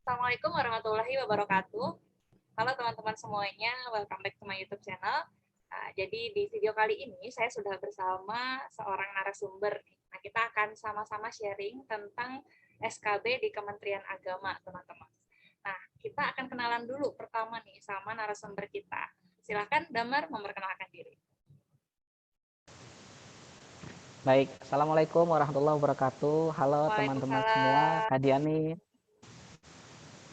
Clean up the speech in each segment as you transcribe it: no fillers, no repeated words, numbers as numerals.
Assalamualaikum warahmatullahi wabarakatuh. Halo teman-teman semuanya, welcome back to my YouTube channel. Jadi di video kali ini saya sudah bersama seorang narasumber. Nah, kita akan sama-sama sharing tentang SKB di Kementerian Agama, teman-teman. Nah, kita akan kenalan dulu pertama nih sama narasumber kita. Silakan Damar memperkenalkan diri. Baik, Assalamualaikum warahmatullahi wabarakatuh. Halo teman-teman semua, Waalaikumsalam. Kak Diani.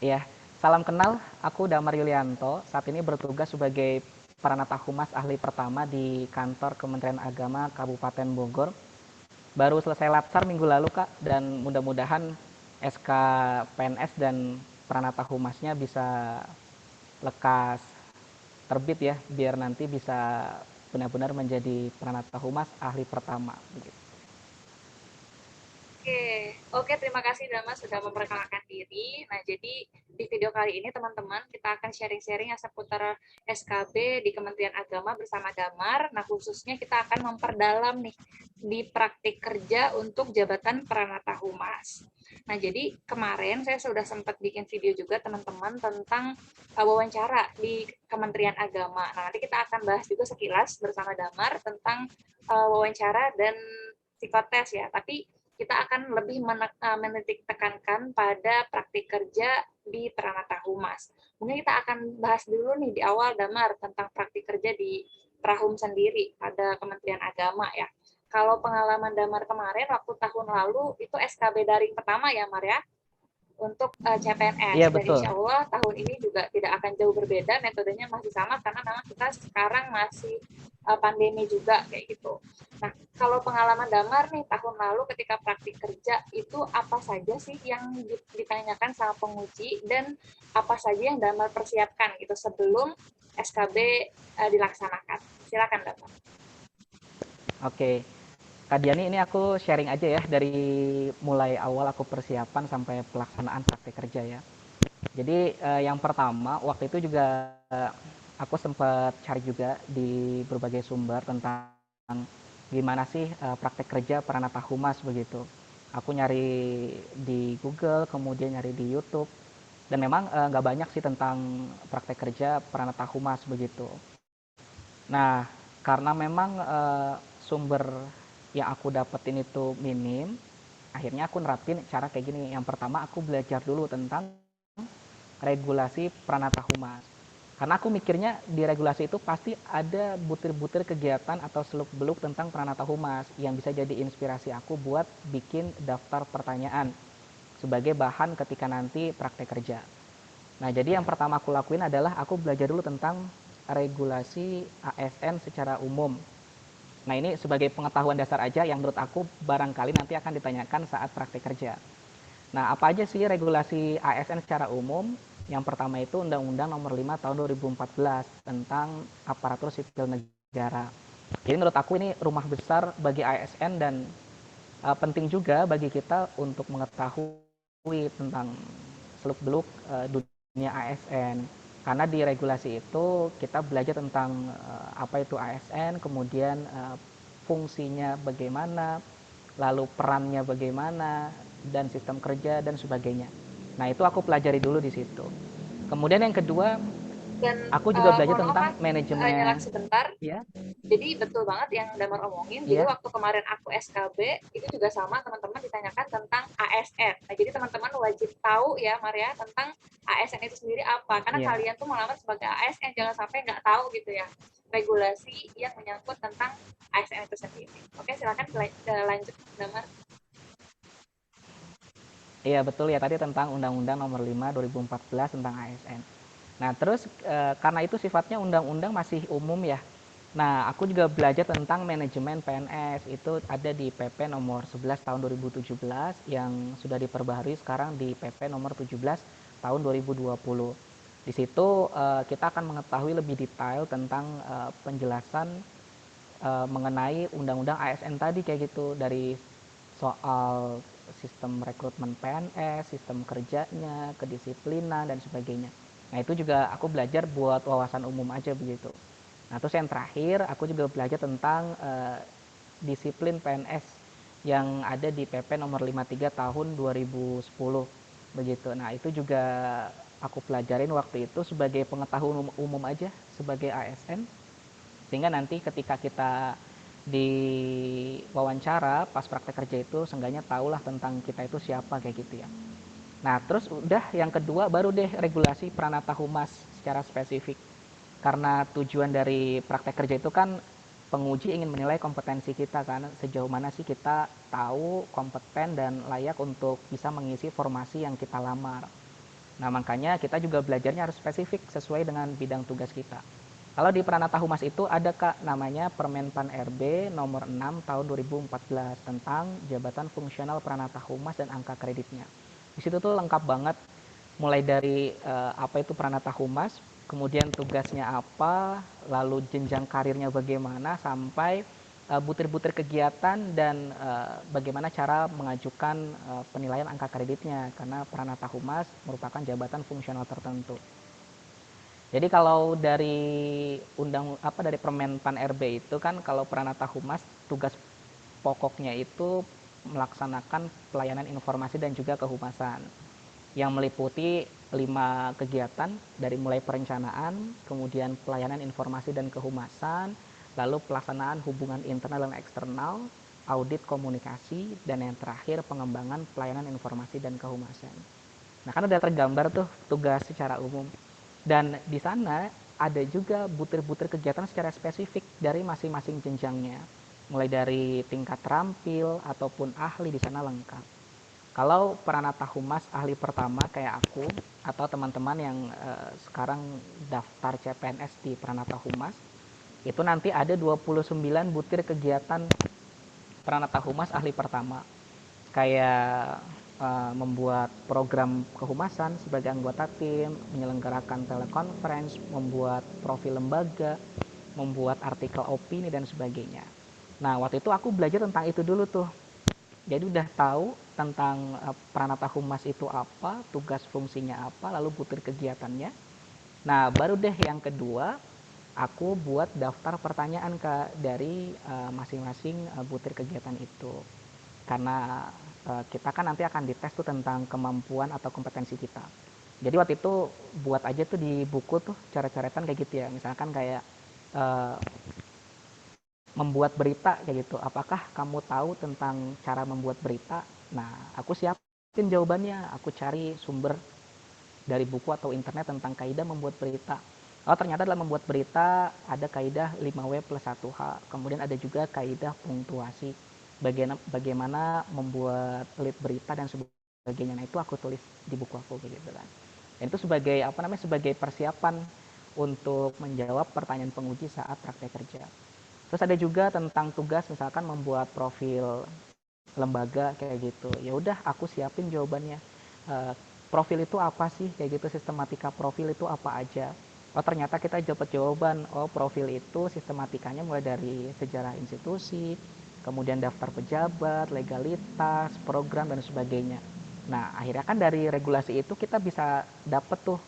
Ya, salam kenal, aku Damar Yulianto. Saat ini bertugas sebagai Pranata Humas Ahli Pertama di kantor Kementerian Agama Kabupaten Bogor. Baru selesai latsar minggu lalu, Kak, dan mudah-mudahan SK PNS dan Pranata Humasnya bisa lekas terbit ya, biar nanti bisa benar-benar menjadi Pranata Humas Ahli Pertama. Begitu. Oke, terima kasih Dama sudah memperkenalkan diri. Nah, jadi di video kali ini teman-teman kita akan sharing-sharing seputar SKB di Kementerian Agama bersama Damar. Nah, khususnya kita akan memperdalam nih di praktik kerja untuk jabatan Pranata Humas. Nah, jadi kemarin saya sudah sempat bikin video juga teman-teman tentang wawancara di Kementerian Agama. Nah, nanti kita akan bahas juga sekilas bersama Damar tentang wawancara dan psikotes ya. Tapi kita akan lebih menitik tekankan pada praktik kerja di Pranata Humas. Mungkin kita akan bahas dulu nih di awal Damar tentang praktik kerja di Prahum sendiri pada Kementerian Agama ya. Kalau pengalaman Damar kemarin waktu tahun lalu itu SKB daring pertama ya Mar ya, untuk CPNS, Iya, dan insya betul. Allah tahun ini juga tidak akan jauh berbeda, metodenya masih sama karena memang kita sekarang masih pandemi juga kayak gitu. Nah, kalau pengalaman Damar nih tahun lalu ketika praktik kerja itu apa saja sih yang ditanyakan sama penguji dan apa saja yang Damar persiapkan gitu sebelum SKB dilaksanakan? Silakan Damar. Oke. Kak Diani, ini aku sharing aja ya dari mulai awal aku persiapan sampai pelaksanaan praktek kerja ya. Jadi yang pertama waktu itu juga aku sempat cari juga di berbagai sumber tentang gimana sih praktek kerja Pranata Humas begitu. Aku nyari di Google, kemudian nyari di YouTube, dan memang nggak banyak sih tentang praktek kerja Pranata Humas begitu. Nah, karena memang sumber yang aku dapetin itu minim, akhirnya aku nerapin cara kayak gini. Yang pertama aku belajar dulu tentang regulasi Pranata Humas. Karena aku mikirnya di regulasi itu pasti ada butir-butir kegiatan atau seluk-beluk tentang Pranata Humas yang bisa jadi inspirasi aku buat bikin daftar pertanyaan sebagai bahan ketika nanti praktek kerja. Nah, jadi yang pertama aku lakuin adalah aku belajar dulu tentang regulasi ASN secara umum. Nah, ini sebagai pengetahuan dasar aja yang menurut aku barangkali nanti akan ditanyakan saat praktek kerja. Nah, apa aja sih regulasi ASN secara umum? Yang pertama itu Undang-Undang Nomor 5 Tahun 2014 tentang aparatur sipil negara. Jadi menurut aku ini rumah besar bagi ASN dan penting juga bagi kita untuk mengetahui tentang seluk-beluk dunia ASN. Karena di regulasi itu kita belajar tentang apa itu ASN, kemudian fungsinya bagaimana, lalu perannya bagaimana, dan sistem kerja dan sebagainya. Nah, itu aku pelajari dulu di situ. Kemudian yang kedua, Dan aku juga belajar mohon maaf tentang Mas, nyelak manajemen. sebentar. Ya, Jadi betul banget yang Damar omongin. Jadi ya, waktu kemarin aku SKB itu juga sama teman-teman ditanyakan tentang ASN. Nah, jadi teman-teman wajib tahu ya Maria tentang ASN itu sendiri apa. Karena ya. kalian tuh melamar sebagai ASN jangan sampai nggak tahu gitu ya regulasi yang menyangkut tentang ASN itu sendiri. Oke, silakan lanjut Damar. Iya betul ya, tadi tentang Undang-Undang Nomor 5 2014 tentang ASN. Nah, terus karena itu sifatnya undang-undang masih umum ya. Nah, aku juga belajar tentang manajemen PNS. Itu ada di PP nomor 11 tahun 2017 yang sudah diperbaharui sekarang di PP nomor 17 tahun 2020. Di situ kita akan mengetahui lebih detail tentang penjelasan mengenai undang-undang ASN tadi kayak gitu, dari soal sistem rekrutmen PNS, sistem kerjanya, kedisiplinan dan sebagainya. Nah, itu juga aku belajar buat wawasan umum aja begitu. Nah, terus yang terakhir aku juga belajar tentang disiplin PNS yang ada di PP nomor 53 tahun 2010. begitu. Nah, itu juga aku pelajarin waktu itu sebagai pengetahuan umum aja sebagai ASN, sehingga nanti ketika kita di wawancara pas praktek kerja itu seenggaknya tahulah tentang kita itu siapa kayak gitu ya. Nah, terus udah yang kedua baru deh regulasi Pranata Humas secara spesifik. Karena tujuan dari praktek kerja itu kan penguji ingin menilai kompetensi kita kan, sejauh mana sih kita tahu, kompeten dan layak untuk bisa mengisi formasi yang kita lamar. Nah, makanya kita juga belajarnya harus spesifik sesuai dengan bidang tugas kita. Kalau di Pranata Humas itu ada Kak namanya Permenpan RB nomor 6 tahun 2014 tentang jabatan fungsional Pranata Humas dan angka kreditnya. Di situ tuh lengkap banget mulai dari apa itu Pranata Humas, kemudian tugasnya apa, lalu jenjang karirnya bagaimana sampai butir-butir kegiatan dan bagaimana cara mengajukan penilaian angka kreditnya karena Pranata Humas merupakan jabatan fungsional tertentu. Jadi kalau dari dari Permenpan RB itu kan kalau Pranata Humas tugas pokoknya itu melaksanakan pelayanan informasi dan juga kehumasan yang meliputi 5 kegiatan dari mulai perencanaan, kemudian pelayanan informasi dan kehumasan, lalu pelaksanaan hubungan internal dan eksternal, audit komunikasi, dan yang terakhir pengembangan pelayanan informasi dan kehumasan. Nah, kan udah tergambar tuh tugas secara umum. Dan di sana ada juga butir-butir kegiatan secara spesifik dari masing-masing jenjangnya. Mulai dari tingkat terampil ataupun ahli di sana lengkap. Kalau Pranata Humas ahli pertama kayak aku atau teman-teman yang sekarang daftar CPNS di Pranata Humas, itu nanti ada 29 butir kegiatan Pranata Humas ahli pertama. Kayak membuat program kehumasan sebagai anggota tim, menyelenggarakan telekonferensi, membuat profil lembaga, membuat artikel opini dan sebagainya. Nah, waktu itu aku belajar tentang itu dulu tuh. Jadi udah tahu tentang Pranata Humas itu apa, tugas fungsinya apa, lalu butir kegiatannya. Nah, baru deh yang kedua, aku buat daftar pertanyaan Kak dari masing-masing butir kegiatan itu. Karena kita kan nanti akan dites tuh tentang kemampuan atau kompetensi kita. Jadi waktu itu buat aja tuh di buku tuh coret-coretan kayak gitu ya. Misalkan kayak uh, membuat berita kayak gitu. Apakah kamu tahu tentang cara membuat berita? Nah, aku siapin jawabannya. Aku cari sumber dari buku atau internet tentang kaidah membuat berita. Oh, ternyata dalam membuat berita ada kaidah 5W plus 1H. Kemudian ada juga kaidah punktuasi. Bagaimana membuat lead berita dan sebagainya. Nah, itu aku tulis di buku aku gitu kan. Dan itu sebagai sebagai persiapan untuk menjawab pertanyaan penguji saat praktek kerja. Terus ada juga tentang tugas misalkan membuat profil lembaga kayak gitu. Ya udah aku siapin jawabannya. Profil itu apa sih kayak gitu, sistematika profil itu apa aja. Oh, ternyata kita dapat jawaban. Oh, profil itu sistematikanya mulai dari sejarah institusi, kemudian daftar pejabat, legalitas, program dan sebagainya. Nah, akhirnya kan dari regulasi itu kita bisa dapet tuh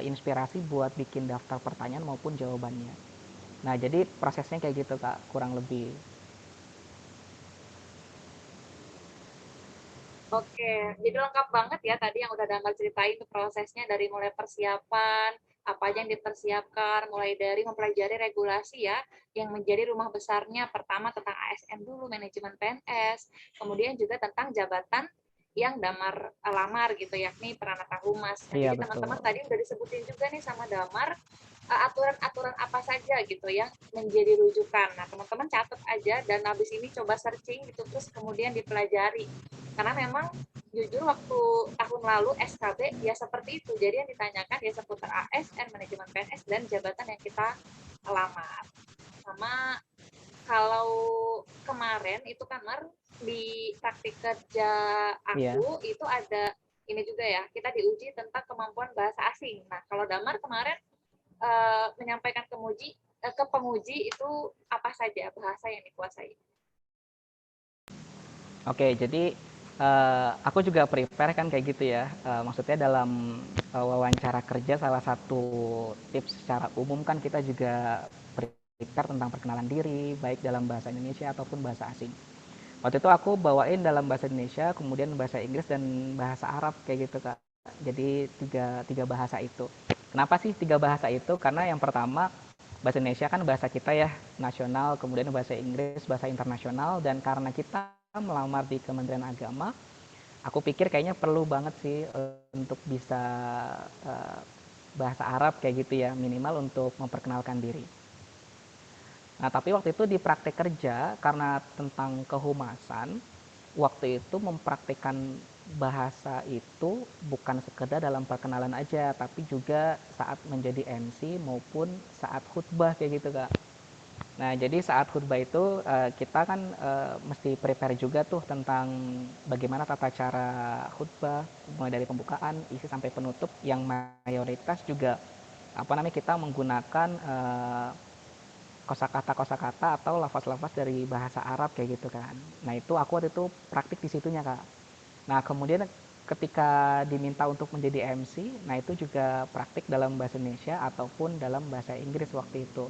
inspirasi buat bikin daftar pertanyaan maupun jawabannya. Nah, jadi prosesnya kayak gitu Kak, kurang lebih. Oke, jadi lengkap banget ya tadi yang udah Damar ceritain tuh prosesnya dari mulai persiapan, apa aja yang dipersiapkan, mulai dari mempelajari regulasi ya, yang menjadi rumah besarnya pertama tentang ASN dulu, manajemen PNS, kemudian juga tentang jabatan yang Damar lamar gitu, yakni Pranata Humas. Nah, Iya, jadi betul. teman-teman tadi udah disebutin juga nih sama Damar aturan-aturan apa saja gitu yang menjadi rujukan. Nah, teman-teman catat aja dan habis ini coba searching gitu terus kemudian dipelajari. Karena memang jujur waktu tahun lalu SKB ya seperti itu. Jadi yang ditanyakan ya seputar ASN, manajemen PNS dan jabatan yang kita lamar. Sama kalau kemarin itu kamar di praktik kerja Iya. aku itu ada ini juga ya, kita diuji tentang kemampuan bahasa asing. Nah, kalau Damar kemarin menyampaikan ke penguji itu apa saja bahasa yang dikuasai. Oke, jadi aku juga prepare kan kayak gitu ya. Maksudnya dalam wawancara kerja salah satu tips secara umum kan kita juga prepare tentang perkenalan diri, baik dalam bahasa Indonesia ataupun bahasa asing. Waktu itu aku bawain dalam bahasa Indonesia, kemudian bahasa Inggris dan bahasa Arab kayak gitu Kak. jadi tiga bahasa itu. Kenapa sih tiga bahasa itu? Karena yang pertama, bahasa Indonesia kan bahasa kita ya, nasional, kemudian bahasa Inggris, bahasa internasional, dan karena kita melamar di Kementerian Agama, aku pikir kayaknya perlu banget sih untuk bisa uh, bahasa Arab kayak gitu ya, minimal untuk memperkenalkan diri. Nah, tapi waktu itu di praktek kerja, karena tentang kehumasan, waktu itu mempraktikkan bahasa itu bukan sekedar dalam perkenalan aja, tapi juga saat menjadi MC maupun saat khutbah kayak gitu, Kak. Nah, jadi saat khutbah itu kita kan mesti prepare juga tuh tentang bagaimana tata cara khutbah, mulai dari pembukaan, isi sampai penutup, yang mayoritas juga apa namanya kita menggunakan kosakata atau lafaz-lafaz dari bahasa Arab kayak gitu kan. Nah, itu aku waktu itu praktik di situnya, Kak. Nah, kemudian ketika diminta untuk menjadi MC, nah itu juga praktik dalam bahasa Indonesia ataupun dalam bahasa Inggris waktu itu.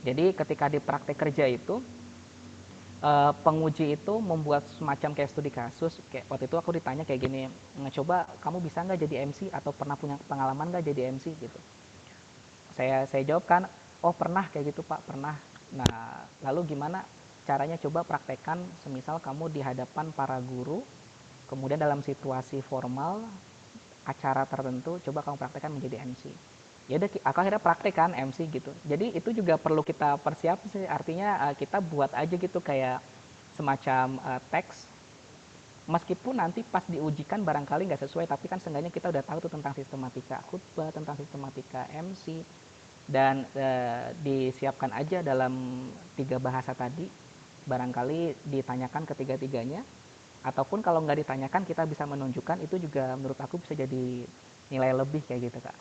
Jadi ketika di praktek kerja itu, penguji itu membuat semacam kayak studi kasus. Kayak waktu itu aku ditanya kayak gini, coba kamu bisa nggak jadi MC atau pernah punya pengalaman nggak jadi MC gitu. Saya jawab kan, oh pernah kayak gitu Pak, pernah. Nah, lalu gimana caranya, coba praktekkan semisal kamu di hadapan para guru, kemudian dalam situasi formal, acara tertentu, coba kamu praktekkan menjadi MC. Ya udah, aku akhirnya praktekkan MC gitu. Jadi itu juga perlu kita persiapkan sih, artinya kita buat aja gitu kayak semacam teks, meskipun nanti pas diujikan barangkali nggak sesuai, tapi kan seenggaknya kita udah tahu tuh tentang sistematika khutbah, tentang sistematika MC, dan disiapkan aja dalam tiga bahasa tadi, barangkali ditanyakan ketiga-tiganya, ataupun kalau nggak ditanyakan kita bisa menunjukkan, itu juga menurut aku bisa jadi nilai lebih kayak gitu, Kak.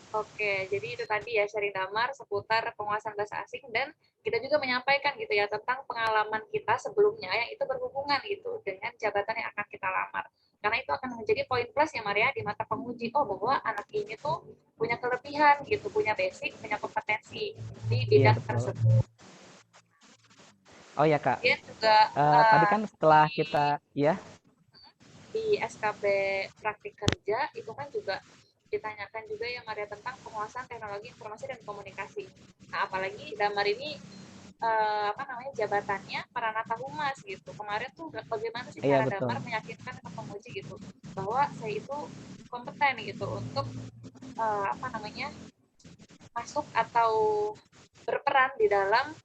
Oke, jadi itu tadi ya sharing damar seputar penguasaan bahasa asing dan kita juga menyampaikan gitu ya tentang pengalaman kita sebelumnya yang itu berhubungan gitu dengan jabatan yang akan kita lamar. Karena itu akan menjadi poin plus ya Maria di mata penguji. Oh, bahwa anak ini tuh punya kelebihan gitu, punya basic, punya kompetensi di Iya, bidang betul. tersebut. Oh ya, Kak, Kemudian juga tadi kan setelah kita, ya. di SKB praktik kerja itu kan juga ditanyakan juga ya Maria tentang penguasaan teknologi informasi dan komunikasi. Nah, apalagi Damar ini apa namanya jabatannya Pranata Humas gitu. Kemarin tuh bagaimana sih Iya, cara betul. Damar meyakinkan ke penguji gitu bahwa saya itu kompeten gitu untuk apa namanya masuk atau berperan di dalam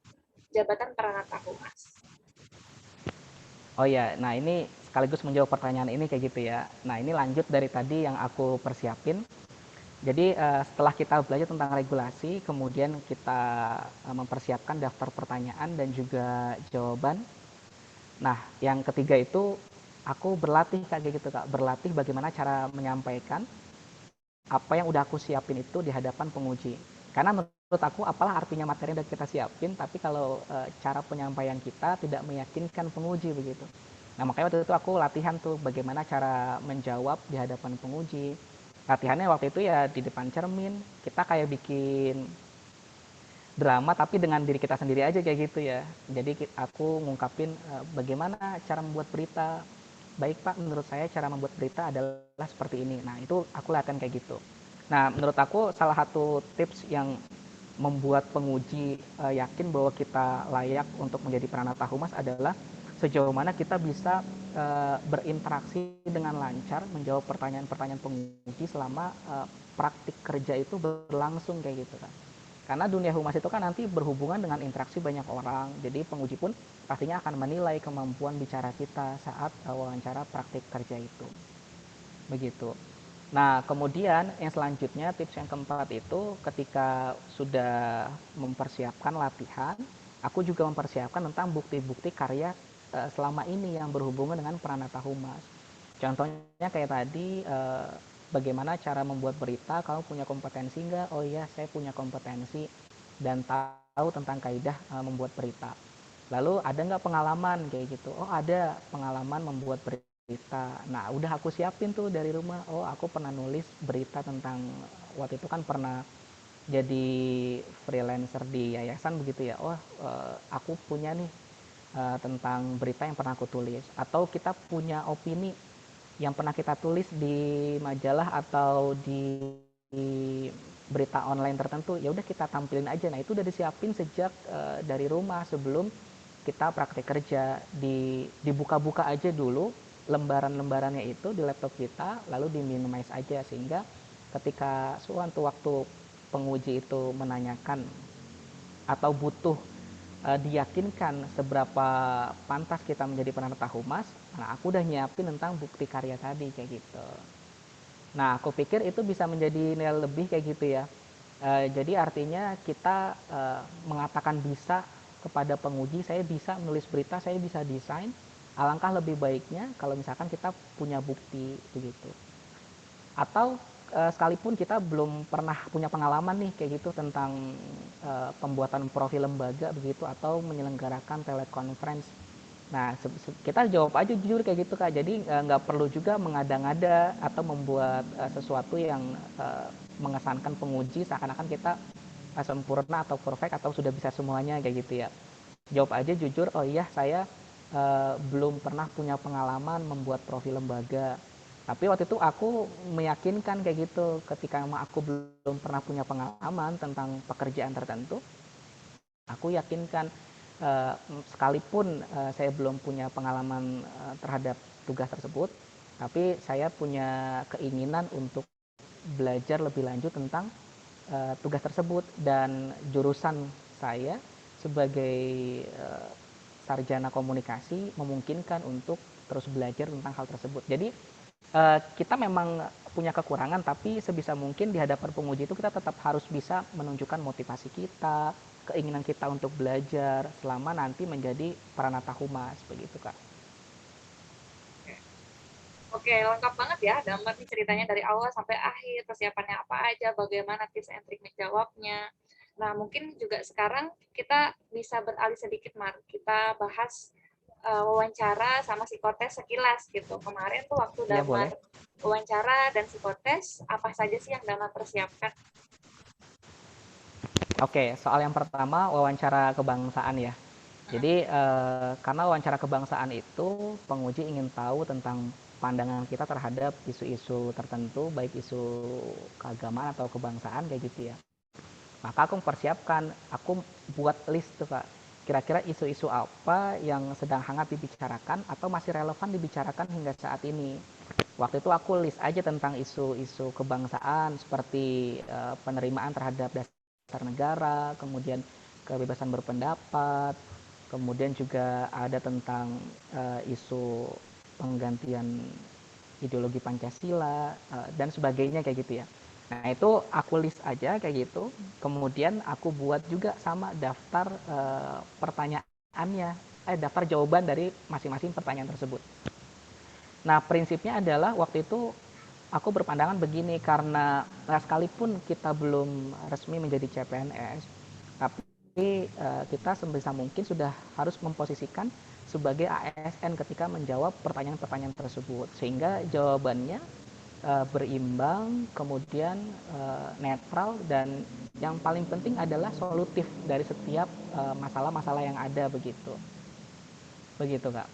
jabatan Pranata Humas. Oh ya, nah ini sekaligus menjawab pertanyaan ini kayak gitu ya. Nah, ini lanjut dari tadi yang aku persiapin. Jadi setelah kita belajar tentang regulasi, kemudian kita mempersiapkan daftar pertanyaan dan juga jawaban. Nah, yang ketiga itu aku berlatih kayak gitu, Kak. Berlatih bagaimana cara menyampaikan apa yang udah aku siapin itu di hadapan penguji. Karena menurut aku, apalah artinya materi yang udah kita siapin, tapi kalau cara penyampaian kita tidak meyakinkan penguji begitu. Nah, makanya waktu itu aku latihan tuh bagaimana cara menjawab di hadapan penguji. Latihannya waktu itu ya di depan cermin, kita kayak bikin drama tapi dengan diri kita sendiri aja kayak gitu ya. Jadi aku ngungkapin bagaimana cara membuat berita. Baik Pak, menurut saya cara membuat berita adalah seperti ini. Nah, itu aku latihan kayak gitu. Nah, menurut aku salah satu tips yang membuat penguji yakin bahwa kita layak untuk menjadi Pranata Humas adalah sejauh mana kita bisa berinteraksi dengan lancar, menjawab pertanyaan-pertanyaan penguji selama praktik kerja itu berlangsung kayak gitu kan. Karena dunia humas itu kan nanti berhubungan dengan interaksi banyak orang, jadi penguji pun pastinya akan menilai kemampuan bicara kita saat wawancara praktik kerja itu. Begitu. Nah, kemudian yang selanjutnya, tips yang keempat itu ketika sudah mempersiapkan latihan, aku juga mempersiapkan tentang bukti-bukti karya selama ini yang berhubungan dengan Pranata Humas. Contohnya kayak tadi, bagaimana cara membuat berita, kamu punya kompetensi nggak? Oh iya, saya punya kompetensi dan tahu tentang kaidah membuat berita. Lalu ada nggak pengalaman kayak gitu? Oh ada pengalaman membuat berita. Nah udah aku siapin tuh dari rumah. Oh aku pernah nulis berita tentang, waktu itu kan pernah jadi freelancer di yayasan begitu ya. Oh aku punya nih tentang berita yang pernah aku tulis. Atau kita punya opini yang pernah kita tulis di majalah atau di berita online tertentu, ya udah kita tampilin aja. Nah, itu udah disiapin sejak dari rumah sebelum kita praktek kerja. Dibuka-buka aja dulu lembaran-lembarannya itu di laptop kita, lalu diminimize aja, sehingga ketika suatu waktu penguji itu menanyakan atau butuh diyakinkan seberapa pantas kita menjadi penerta humas, nah aku udah nyiapin tentang bukti karya tadi kayak gitu. Nah, aku pikir itu bisa menjadi nilai lebih kayak gitu ya. Jadi artinya kita mengatakan bisa kepada penguji, saya bisa menulis berita, saya bisa desain. Alangkah lebih baiknya kalau misalkan kita punya bukti begitu. Atau sekalipun kita belum pernah punya pengalaman nih kayak gitu tentang pembuatan profil lembaga begitu atau menyelenggarakan teleconference. Nah, kita jawab aja jujur kayak gitu Kak. Jadi nggak perlu juga mengada-ngada atau membuat sesuatu yang mengesankan penguji seakan-akan kita sempurna atau perfect atau sudah bisa semuanya kayak gitu ya. Jawab aja jujur, oh iya saya belum pernah punya pengalaman membuat profil lembaga. Tapi waktu itu aku meyakinkan kayak gitu, ketika emang aku belum pernah punya pengalaman tentang pekerjaan tertentu, aku yakinkan sekalipun saya belum punya pengalaman terhadap tugas tersebut, tapi saya punya keinginan untuk belajar lebih lanjut tentang tugas tersebut, dan jurusan saya sebagai sarjana komunikasi memungkinkan untuk terus belajar tentang hal tersebut. Jadi kita memang punya kekurangan, tapi sebisa mungkin di hadapan penguji itu kita tetap harus bisa menunjukkan motivasi kita, keinginan kita untuk belajar selama nanti menjadi Pranata Humas begitu Kak. Oke, lengkap banget ya, Damar nih ceritanya dari awal sampai akhir, persiapannya apa aja, bagaimana tips and trick menjawabnya. Nah, mungkin juga sekarang kita bisa beralih sedikit, Mar. Kita bahas wawancara sama psikotes sekilas gitu. Kemarin tuh waktu Iya boleh. Damar wawancara dan psikotes, apa saja sih yang Damar persiapkan? Oke, soal yang pertama wawancara kebangsaan ya. Jadi karena wawancara kebangsaan itu penguji ingin tahu tentang pandangan kita terhadap isu-isu tertentu, baik isu keagamaan atau kebangsaan kayak gitu ya. Maka aku mempersiapkan, aku buat list tuh Kak. Kira-kira isu-isu apa yang sedang hangat dibicarakan atau masih relevan dibicarakan hingga saat ini. Waktu itu aku list aja tentang isu-isu kebangsaan seperti penerimaan terhadap dasar negara, kemudian kebebasan berpendapat, kemudian juga ada tentang isu penggantian ideologi Pancasila dan sebagainya kayak gitu ya. Nah itu aku list aja kayak gitu, kemudian aku buat juga sama daftar pertanyaannya, daftar jawaban dari masing-masing pertanyaan tersebut. Nah prinsipnya adalah waktu itu aku berpandangan begini, karena sekalipun kita belum resmi menjadi CPNS, tapi kita sebisa mungkin sudah harus memposisikan sebagai ASN ketika menjawab pertanyaan-pertanyaan tersebut, sehingga jawabannya berimbang, kemudian netral, dan yang paling penting adalah solutif dari setiap masalah-masalah yang ada begitu. Begitu Kak.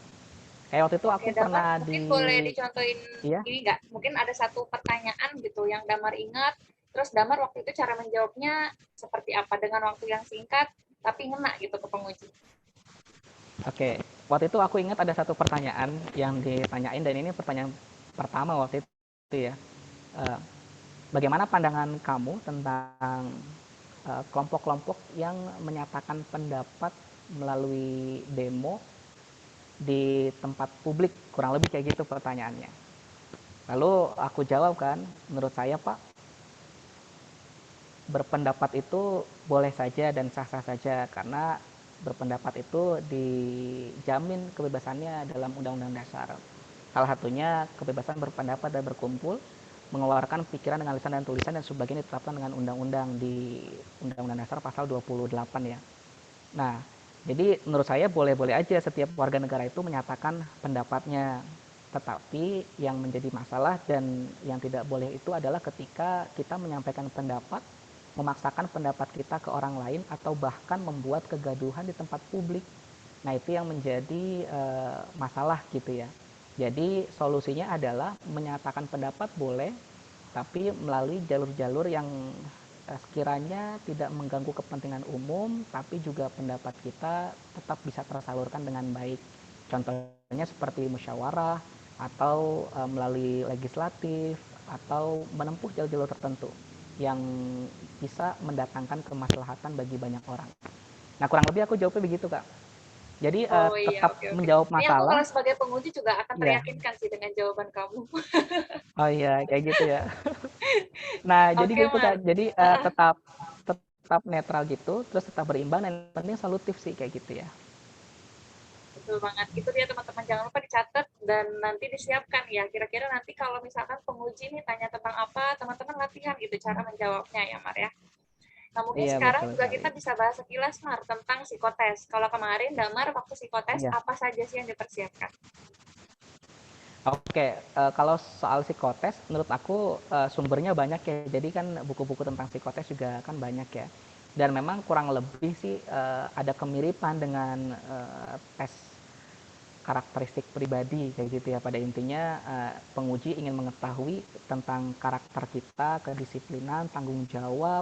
Kayak waktu itu Oke, aku Damar, pernah mungkin boleh di dicontohin iya. ini nggak? Mungkin ada satu pertanyaan gitu yang Damar ingat, terus Damar waktu itu cara menjawabnya seperti apa dengan waktu yang singkat, tapi ngena gitu ke penguji. Oke, waktu itu aku ingat ada satu pertanyaan yang ditanyain, dan ini pertanyaan pertama waktu itu ya. Eh, Bagaimana pandangan kamu tentang kelompok-kelompok yang menyatakan pendapat melalui demo di tempat publik, kurang lebih kayak gitu pertanyaannya. Lalu aku jawab kan, menurut saya Pak, berpendapat itu boleh saja dan sah-sah saja, karena berpendapat itu dijamin kebebasannya dalam Undang-Undang Dasar. Salah satunya kebebasan berpendapat dan berkumpul, mengeluarkan pikiran dengan lisan dan tulisan, dan sebagainya ditetapkan dengan undang-undang di Undang-Undang Dasar pasal 28 ya. Nah, jadi menurut saya boleh-boleh aja setiap warga negara itu menyatakan pendapatnya. Tetapi yang menjadi masalah dan yang tidak boleh itu adalah ketika kita menyampaikan pendapat, memaksakan pendapat kita ke orang lain, atau bahkan membuat kegaduhan di tempat publik. Nah, itu yang menjadi masalah gitu ya. Jadi solusinya adalah menyatakan pendapat boleh, tapi melalui jalur-jalur yang sekiranya tidak mengganggu kepentingan umum, tapi juga pendapat kita tetap bisa tersalurkan dengan baik. Contohnya seperti musyawarah, atau melalui legislatif, atau menempuh jalur-jalur tertentu yang bisa mendatangkan kemaslahatan bagi banyak orang. Nah, kurang lebih aku jawabnya begitu, Kak. Jadi Oh iya, tetap oke oke. menjawab Ini aku masalah, kalau sebagai penguji juga akan ya. teryakinkan sih dengan jawaban kamu. Oh iya, kayak gitu ya. Nah, jadi Oke, gitu Mar. Kak. Jadi Heeh, tetap netral gitu, terus tetap berimbang dan yang penting solutif sih kayak gitu ya. betul banget. Itu dia teman-teman, jangan lupa dicatat dan nanti disiapkan ya. Kira-kira nanti kalau misalkan penguji nih tanya tentang apa, teman-teman latihan gitu cara menjawabnya ya, Mar ya. Nah, mungkin Iya, sekarang betul juga sekali. kita bisa bahas sekilas, Mar, tentang psikotes. Kalau kemarin, Damar, waktu psikotes, Iya. apa saja sih yang dipersiapkan? Oke, kalau soal psikotes menurut aku sumbernya banyak ya. Jadi kan buku-buku tentang psikotes juga kan banyak ya. Dan memang kurang lebih sih ada kemiripan dengan tes karakteristik pribadi kayak gitu ya. Pada intinya penguji ingin mengetahui tentang karakter kita, kedisiplinan, tanggung jawab,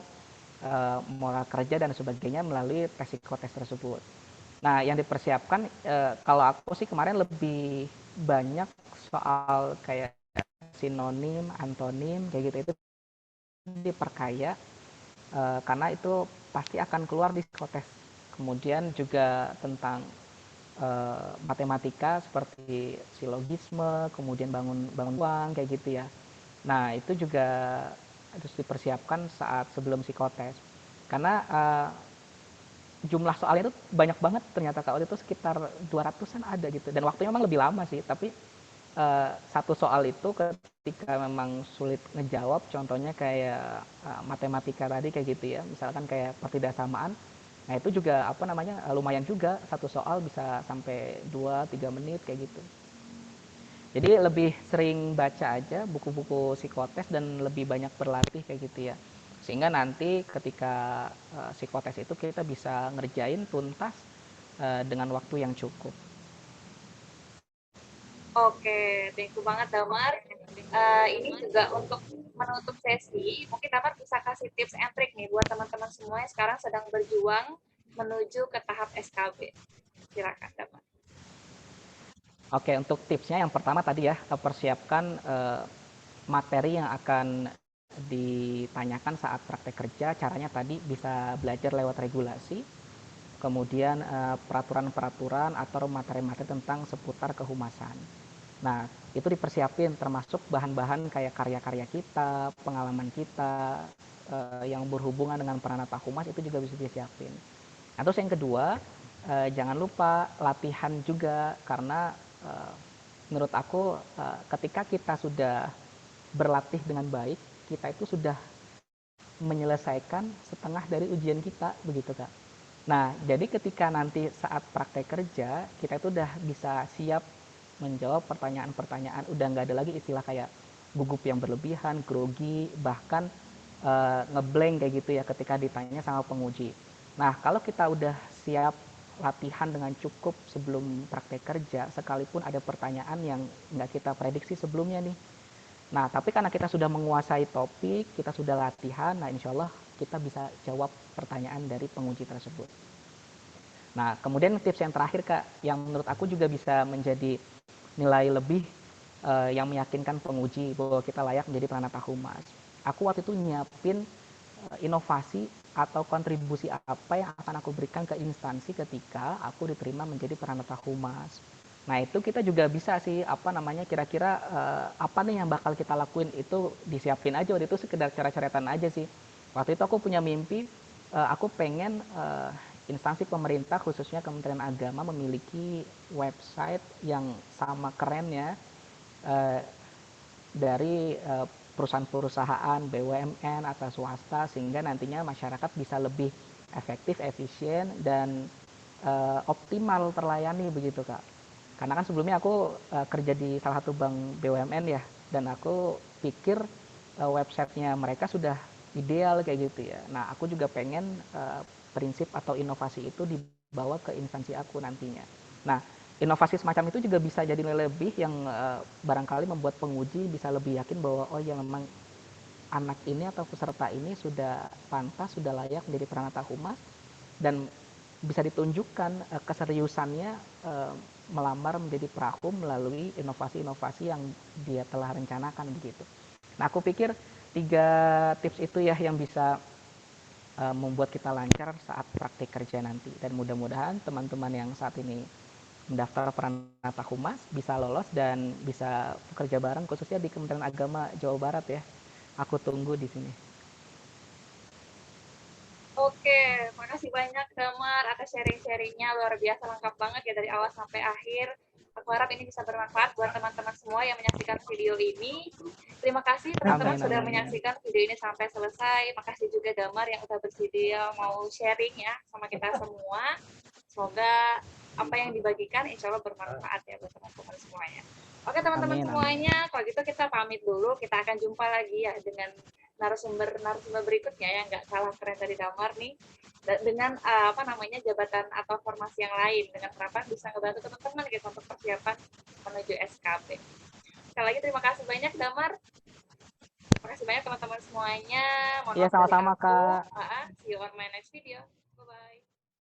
moral kerja dan sebagainya melalui tes psikotes tersebut. Nah, yang dipersiapkan kalau aku sih kemarin lebih banyak soal kayak sinonim, antonim kayak gitu itu diperkaya karena itu pasti akan keluar di psikotes. Kemudian juga tentang matematika seperti silogisme, kemudian bangun bangun uang kayak gitu ya. Nah, itu juga harus dipersiapkan saat sebelum psikotes. Karena jumlah soalnya itu banyak banget ternyata Kak. Waktu itu sekitar 200-an ada gitu. Dan waktunya memang lebih lama sih, tapi satu soal itu ketika memang sulit ngejawab, contohnya kayak matematika tadi kayak gitu ya, misalkan kayak pertidaksamaan, nah itu juga apa namanya lumayan juga satu soal bisa sampai 2-3 menit kayak gitu. Jadi lebih sering baca aja buku-buku psikotes dan lebih banyak berlatih kayak gitu ya. Sehingga nanti ketika psikotes itu kita bisa ngerjain tuntas dengan waktu yang cukup. Oke, thank you banget, Damar. Ini juga untuk menutup sesi, mungkin Damar bisa kasih tips and trick nih buat teman-teman semua yang sekarang sedang berjuang menuju ke tahap SKB. Silakan, Damar. Oke, untuk tipsnya yang pertama tadi ya, persiapkan materi yang akan ditanyakan saat praktek kerja. Caranya tadi bisa belajar lewat regulasi, kemudian peraturan-peraturan atau materi-materi tentang seputar kehumasan. Nah, itu dipersiapin termasuk bahan-bahan kayak karya-karya kita, pengalaman kita yang berhubungan dengan Pranata Humas itu juga bisa disiapin. Nah, terus yang kedua, jangan lupa latihan juga karena menurut aku ketika kita sudah berlatih dengan baik, kita itu sudah menyelesaikan setengah dari ujian kita begitu Kak. Nah, jadi ketika nanti saat praktek kerja, kita itu udah bisa siap menjawab pertanyaan-pertanyaan, udah nggak ada lagi istilah kayak gugup yang berlebihan, grogi, bahkan ngeblank kayak gitu ya ketika ditanya sama penguji. Nah, kalau kita udah siap latihan dengan cukup sebelum praktek kerja, sekalipun ada pertanyaan yang nggak kita prediksi sebelumnya nih. Nah, tapi karena kita sudah menguasai topik, kita sudah latihan, nah insya Allah kita bisa jawab pertanyaan dari penguji tersebut. Nah, kemudian tips yang terakhir Kak, yang menurut aku juga bisa menjadi nilai lebih yang meyakinkan penguji bahwa kita layak menjadi Pranata Humas. Aku waktu itu nyiapin inovasi atau kontribusi apa yang akan aku berikan ke instansi ketika aku diterima menjadi Pranata Humas. Nah, itu kita juga bisa sih apa namanya kira-kira apa nih yang bakal kita lakuin itu disiapin aja waktu itu sekedar cara-caratan aja sih. Waktu itu aku punya mimpi aku pengen instansi pemerintah khususnya Kementerian Agama memiliki website yang sama kerennya eh, dari perusahaan-perusahaan BUMN atau swasta sehingga nantinya masyarakat bisa lebih efektif, efisien dan optimal terlayani begitu Kak. Karena kan sebelumnya aku kerja di salah satu bank BUMN ya dan aku pikir websitenya mereka sudah ideal kayak gitu ya. Nah, aku juga pengen prinsip atau inovasi itu dibawa ke instansi aku nantinya. Nah, inovasi semacam itu juga bisa jadi nilai lebih yang barangkali membuat penguji bisa lebih yakin bahwa oh ya memang anak ini atau peserta ini sudah pantas, sudah layak menjadi Pranata Humas, dan bisa ditunjukkan keseriusannya melamar menjadi Prahum melalui inovasi-inovasi yang dia telah rencanakan begitu. Nah, aku pikir 3 tips itu ya yang bisa membuat kita lancar saat praktik kerja nanti. Dan mudah-mudahan teman-teman yang saat ini mendaftar Pranata Humas bisa lolos dan bisa bekerja bareng khususnya di Kementerian Agama Jawa Barat ya. Aku tunggu di sini. Oke, makasih banyak Damar atas sharing-sharingnya, luar biasa lengkap banget ya dari awal sampai akhir. Aku harap ini bisa bermanfaat buat teman-teman semua yang menyaksikan video ini. Terima kasih teman-teman Amin, sudah amin. menyaksikan video ini sampai selesai. Makasih juga Damar yang udah bersedia mau sharing ya sama kita semua. Semoga apa yang dibagikan insya Allah bermanfaat ya buat teman-teman semuanya. Oke teman-teman Amin, amin. semuanya, kalau gitu kita pamit dulu. Kita akan jumpa lagi ya dengan narasumber berikutnya yang nggak kalah keren dari Damar nih, dengan apa namanya jabatan atau formasi yang lain, dengan harapan bisa ngebantu teman-teman gitu untuk persiapan menuju SKB. Sekali lagi terima kasih banyak Damar. Terima kasih banyak teman-teman semuanya. Mohon Iya, maaf dari sama-sama aku. Kak. See you on my next video.